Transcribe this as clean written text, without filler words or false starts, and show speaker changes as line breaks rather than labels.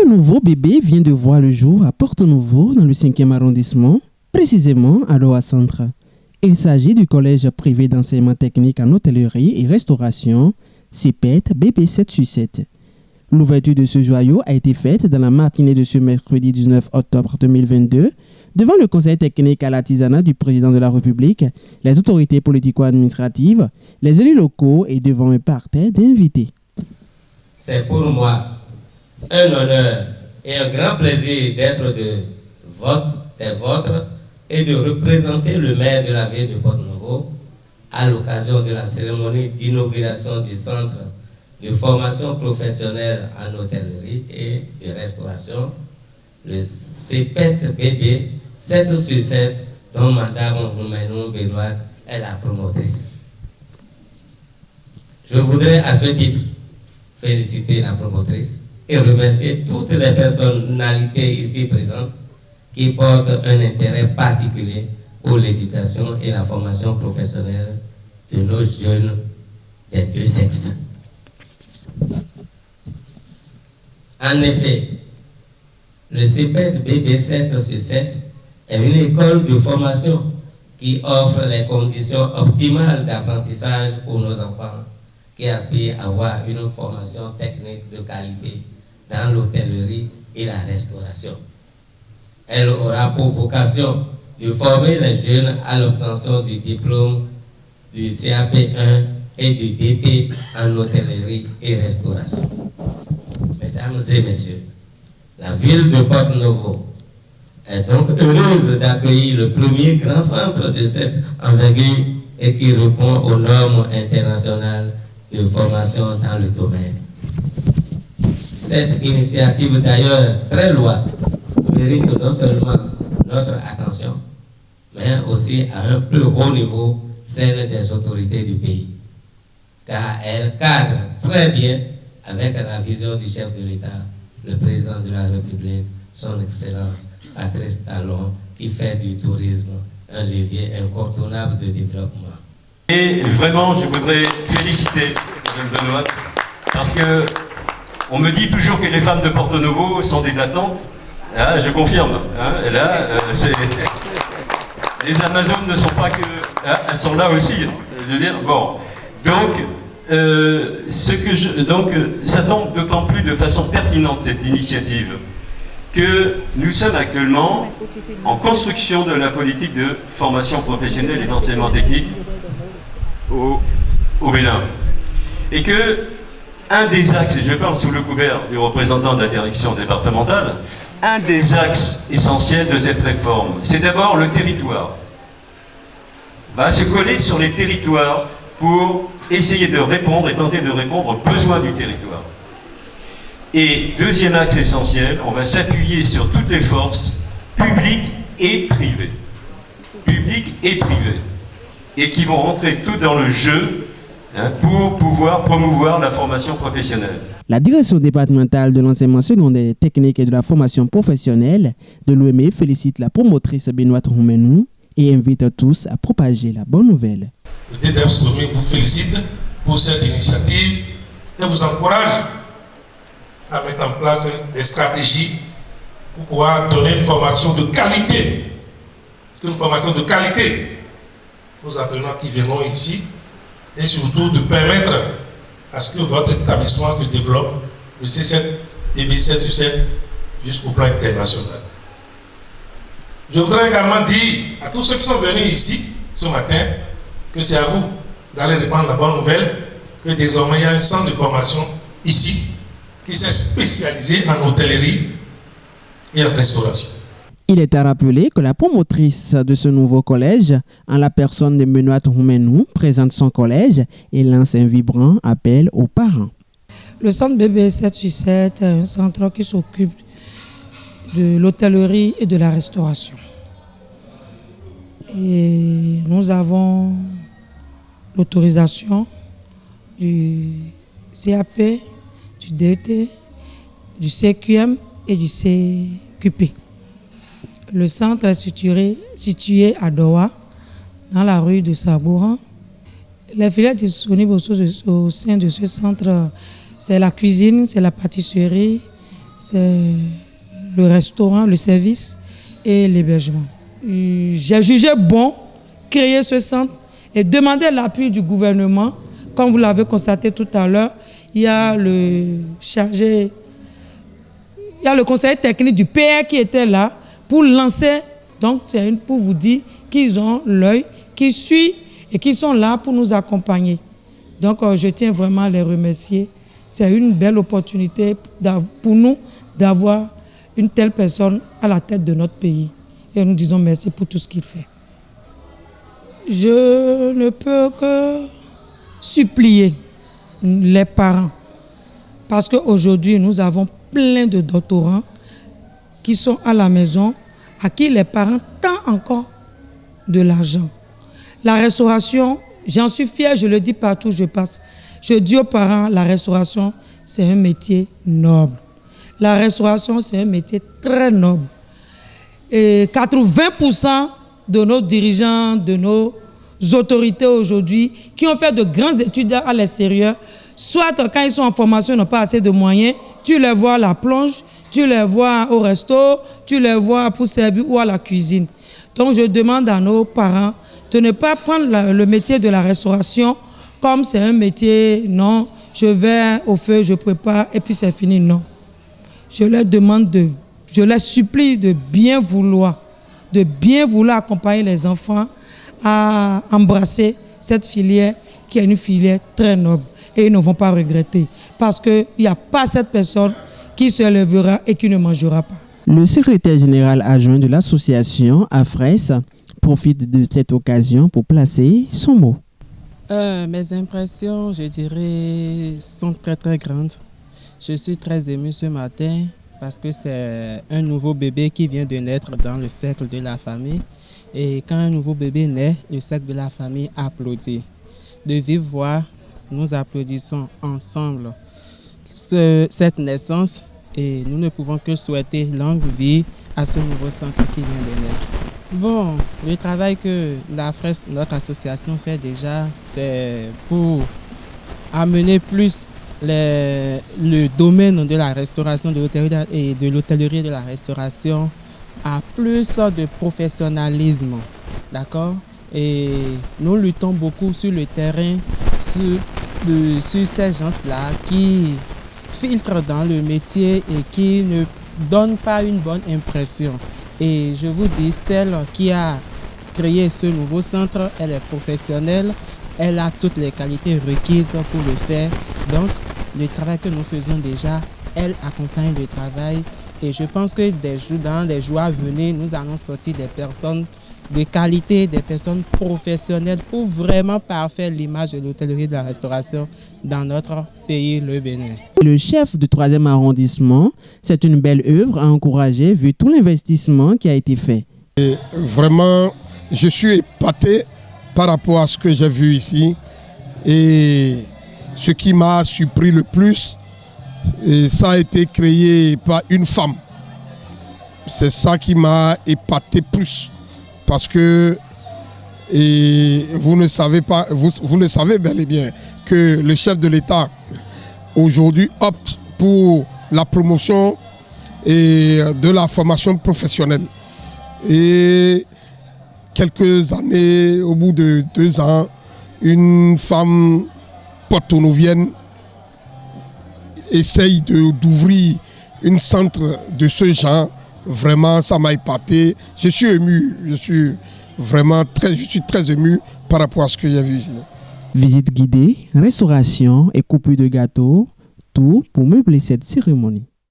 Un nouveau bébé vient de voir le jour à Porto-Novo, dans le 5e arrondissement, précisément à Doha Centre. Il s'agit du collège privé d'enseignement technique en hôtellerie et restauration, CEPET BB7-7. L'ouverture de ce joyau a été faite dans la matinée de ce mercredi 19 octobre 2022, devant le conseil technique à l'artisanat du président de la République, les autorités politico-administratives, les élus locaux et devant un parterre d'invités.
C'est pour moi un honneur et un grand plaisir d'être des vôtres et de représenter le maire de la ville de Porto-Novo à l'occasion de la cérémonie d'inauguration du centre de formation professionnelle en hôtellerie et de restauration, le CEPET BB 7/7, dont Madame Roumenou Benoît est la promotrice. Je voudrais à ce titre féliciter la promotrice et remercier toutes les personnalités ici présentes qui portent un intérêt particulier pour l'éducation et la formation professionnelle de nos jeunes des deux sexes. En effet, le CEPET BB 7/7 est une école de formation qui offre les conditions optimales d'apprentissage pour nos enfants qui aspirent à avoir une formation technique de qualité dans l'hôtellerie et la restauration. Elle aura pour vocation de former les jeunes à l'obtention du diplôme du CAP1 et du DP en hôtellerie et restauration. Mesdames et messieurs, la ville de Porto-Novo est donc heureuse d'accueillir le premier grand centre de cette envergure et qui répond aux normes internationales de formation dans le domaine. Cette initiative d'ailleurs très louable mérite non seulement notre attention, mais aussi à un plus haut niveau celle des autorités du pays, car elle cadre très bien avec la vision du chef de l'État, le président de la République, son Excellence Patrice Talon, qui fait du tourisme un levier incontournable de développement.
Et vraiment, je voudrais féliciter Mme Benoît, parce que on me dit toujours que les femmes de Porto-Novo sont des battantes. Ah, je confirme. Hein, et là, les Amazones ne sont pas que... Ah, elles sont là aussi. Je veux dire, bon. Donc, ça tombe d'autant plus de façon pertinente, cette initiative, que nous sommes actuellement en construction de la politique de formation professionnelle et d'enseignement technique au Bénin. Et que un des axes, et je parle sous le couvert du représentant de la direction départementale, un des axes essentiels de cette réforme, c'est d'abord le territoire. Va se coller sur les territoires pour essayer de répondre et tenter de répondre aux besoins du territoire. Et deuxième axe essentiel, on va s'appuyer sur toutes les forces publiques et privées. Publiques et privées. Et qui vont rentrer tout dans le jeu pour pouvoir promouvoir la formation professionnelle.
La direction départementale de l'enseignement secondaire technique et de la formation professionnelle de l'OME félicite la promotrice Benoît Roumenou et invite tous à propager la bonne nouvelle.
Le DDEPS vous félicite pour cette initiative et vous encourage à mettre en place des stratégies pour pouvoir donner une formation de qualité. Une formation de qualité aux apprenants qui viendront ici et surtout de permettre à ce que votre établissement se développe, le C7 et B7 jusqu'au plan international. Je voudrais également dire à tous ceux qui sont venus ici ce matin que c'est à vous d'aller répandre la bonne nouvelle que désormais il y a un centre de formation ici qui s'est spécialisé en hôtellerie et en restauration.
Il est à rappeler que la promotrice de ce nouveau collège, en la personne de Benoît Roumenou, présente son collège et lance un vibrant appel aux parents.
Le centre BB 7/7 est un centre qui s'occupe de l'hôtellerie et de la restauration. Et nous avons l'autorisation du CAP, du DT, du CQM et du CQP. Le centre est situé à Doha, dans la rue de Sabouran. Les filières disponibles au sein de ce centre, c'est la cuisine, c'est la pâtisserie, c'est le restaurant, le service et l'hébergement. J'ai jugé bon créer ce centre et demander l'appui du gouvernement. Comme vous l'avez constaté tout à l'heure, il y a le conseiller technique du PR qui était là pour lancer. Donc, c'est pour vous dire qu'ils ont l'œil, qu'ils suivent et qu'ils sont là pour nous accompagner. Donc, je tiens vraiment à les remercier. C'est une belle opportunité pour nous d'avoir une telle personne à la tête de notre pays. Et nous disons merci pour tout ce qu'il fait. Je ne peux que supplier les parents, parce qu'aujourd'hui, nous avons plein de doctorants qui sont à la maison, à qui les parents tendent encore de l'argent. La restauration, j'en suis fière, je le dis partout où je passe. Je dis aux parents, la restauration, c'est un métier noble. La restauration, c'est un métier très noble. Et 80% de nos dirigeants, de nos autorités aujourd'hui, qui ont fait de grandes études à l'extérieur, soit quand ils sont en formation, ils n'ont pas assez de moyens, tu les vois à la plonge, tu les vois au resto, tu les vois pour servir ou à la cuisine. Donc je demande à nos parents de ne pas prendre le métier de la restauration comme c'est un métier, non, je vais au feu, je prépare et puis c'est fini, non. Je leur supplie de bien vouloir accompagner les enfants à embrasser cette filière qui est une filière très noble. Et ils ne vont pas regretter parce qu'il n'y a pas cette personne qui se lèvera et qui ne mangera pas.
Le secrétaire général adjoint de l'association AFRES profite de cette occasion pour placer son mot.
Mes impressions, je dirais, sont très très grandes. Je suis très ému ce matin parce que c'est un nouveau bébé qui vient de naître dans le cercle de la famille. Et quand un nouveau bébé naît, le cercle de la famille applaudit. De vive voix, nous applaudissons ensemble cette naissance et nous ne pouvons que souhaiter longue vie à ce nouveau centre qui vient de naître. Bon, le travail que l'AFRES, notre association, fait déjà, c'est pour amener plus le domaine de la restauration et de l'hôtellerie de la restauration à plus de professionnalisme, d'accord? Et nous luttons beaucoup sur le terrain, sur ces gens-là qui filtrent dans le métier et qui ne donnent pas une bonne impression. Et je vous dis, celle qui a créé ce nouveau centre, elle est professionnelle, elle a toutes les qualités requises pour le faire. Donc, le travail que nous faisons déjà, elle accompagne le travail. Et je pense que dans les jours à venir, nous allons sortir des personnes de qualité, des personnes professionnelles pour vraiment parfaire l'image de l'hôtellerie de la restauration dans notre pays, le Bénin.
Le chef du 3e arrondissement, c'est une belle œuvre à encourager vu tout l'investissement qui a été fait.
Et vraiment, je suis épaté par rapport à ce que j'ai vu ici. Et ce qui m'a surpris le plus, ça a été créé par une femme. C'est ça qui m'a épaté plus. Parce que vous le savez bel et bien que le chef de l'État aujourd'hui opte pour la promotion de la formation professionnelle. Et quelques années, au bout de 2 ans, une femme porto-novienne essaye d'ouvrir un centre de ce genre. Vraiment, ça m'a épaté. Je suis ému. Je suis très ému par rapport à ce que j'ai vu ici.
Visite guidée, restauration et coupure de gâteaux, tout pour meubler cette cérémonie.